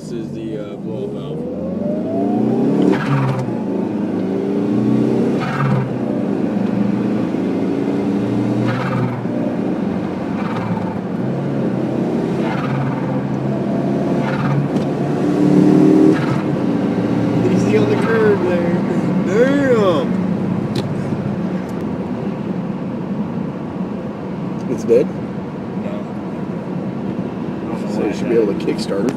this is the blow-up valve. Easy on the curb there. Damn. It's dead? No. So you should be able to kickstart it.